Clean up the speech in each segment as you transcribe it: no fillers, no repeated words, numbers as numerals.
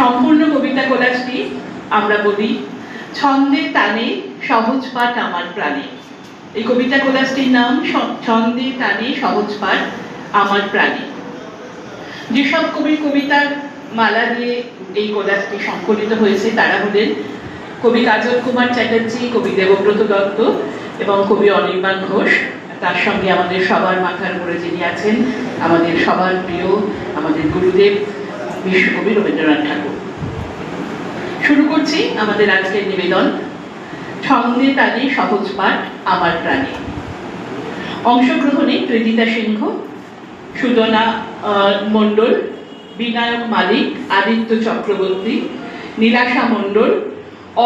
সম্পূর্ণ কবিতা কোলাজটি আমরা বলি ছন্দে টানে সহজ পাঠ আমার প্রাণে। এই কবিতা কোলাজটির নাম ছন্দে টানে সহজ পাঠ আমার প্রাণে। যেসব কবির কবিতার মালা দিয়ে এই কোলাজটি সংকলিত হয়েছে তারা হলেন কবি কাজল কুমার চ্যাটার্জি, কবি দেবব্রত দত্ত এবং কবি অনির্বাণ ঘোষ। তার সঙ্গে আমাদের সবার মাথার উপরে যিনি আছেন, আমাদের সবার প্রিয়, আমাদের গুরুদেব বিশ্বকবি রবীন্দ্রনাথ ঠাকুর। শুরু করছি আমাদের আজকের নিবেদন ছন্দে টানে সহজ পাঠ আমার প্রাণে। অংশগ্রহণে ত্রিদিতা সিংহ, সুদনা মণ্ডল, বিনায়ক মালিক, আদিত্য চক্রবর্তী, নীলাশা মণ্ডল,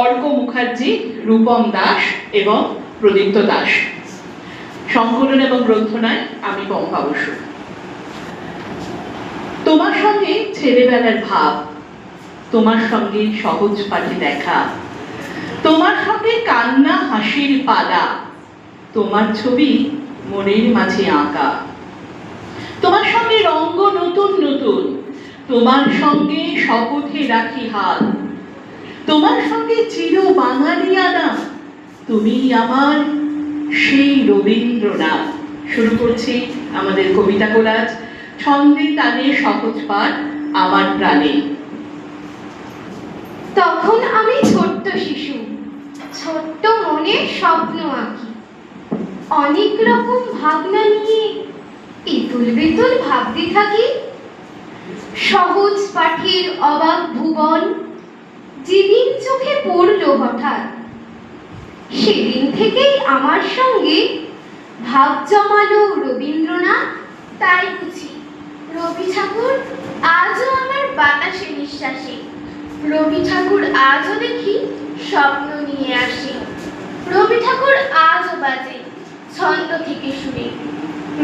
অর্ক মুখার্জি, রূপম দাস এবং প্রদীপ্ত দাস। সংকলন এবং গ্রন্থনায় আমি পম্পা বসু। তোমার সঙ্গে ছেলেবেলার ভাব, তোমার সঙ্গে সহজ পাঠে দেখা, তোমার সঙ্গে কান্না হাসির পালা, তোমার ছবি মনের মাঝে আঁকা, তোমার সঙ্গে রঙ্গ নতুন নতুন, তোমার সঙ্গে শপথে রাখি হাত, তোমার সঙ্গে চির বাঙালিয়ানা, তুমি আমার সেই রবীন্দ্রনাথ। শুরু করছি আমাদের কবিতা কোলাজ ছন্দে টানে সহজ পাঠ আমার প্রাণে। তখন আমি ছোট্ট শিশু, ছোট্ট মনে স্বপ্ন আঁকি, অনেক রকম ভাবনা নিয়ে ইতুল বিতুল ভাবতে থাকি। সহজ পাঠের অবাক ভুবন যেদিন চোখে পড়ল হঠাৎ, সেদিন থেকেই আমার সঙ্গে ভাব জমালো রবীন্দ্রনাথ। তাই বুঝি রবি ঠাকুর আজও আমার বাতাসে নিঃশ্বাসে, রবি ঠাকুর আজও দেখি স্বপ্ন নিয়ে আসে, রবি ঠাকুর আজও বাজে ছন্দ থেকে শুনে,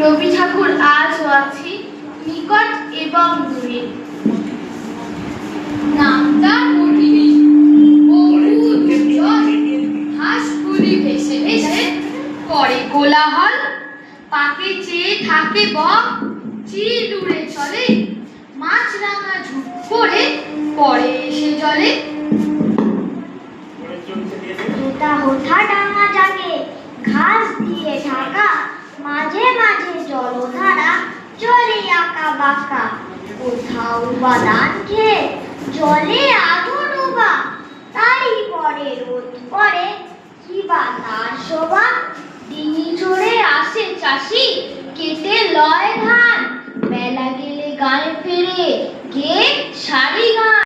রবি ঠাকুর আজও আছে নিকট এবং দূরে। নামটা কঠিনী হাঁসগুলি ভেসে ভেসে করে কোলাহল, পাকে চেয়ে থাকে বক, চিল উড়ে চলে, মাছরাঙা ঝুপ করে পরে এসে জলে। হোঠা ডাঙা জাগে ঘাস দিয়ে ঢাকা, মাঝে মাঝে জলধারা চলে আঁকা বাঁকা, কোথাও বা দান খেয়ে জলে আধো ডোবা, তারই পরে রোদ পড়ে কি বা তার শোভা। ডিঙি চড়ে আসে চাষি কেটে লয় ধান, বেলা গেলে গায়ে ফেরে গে সারি গান।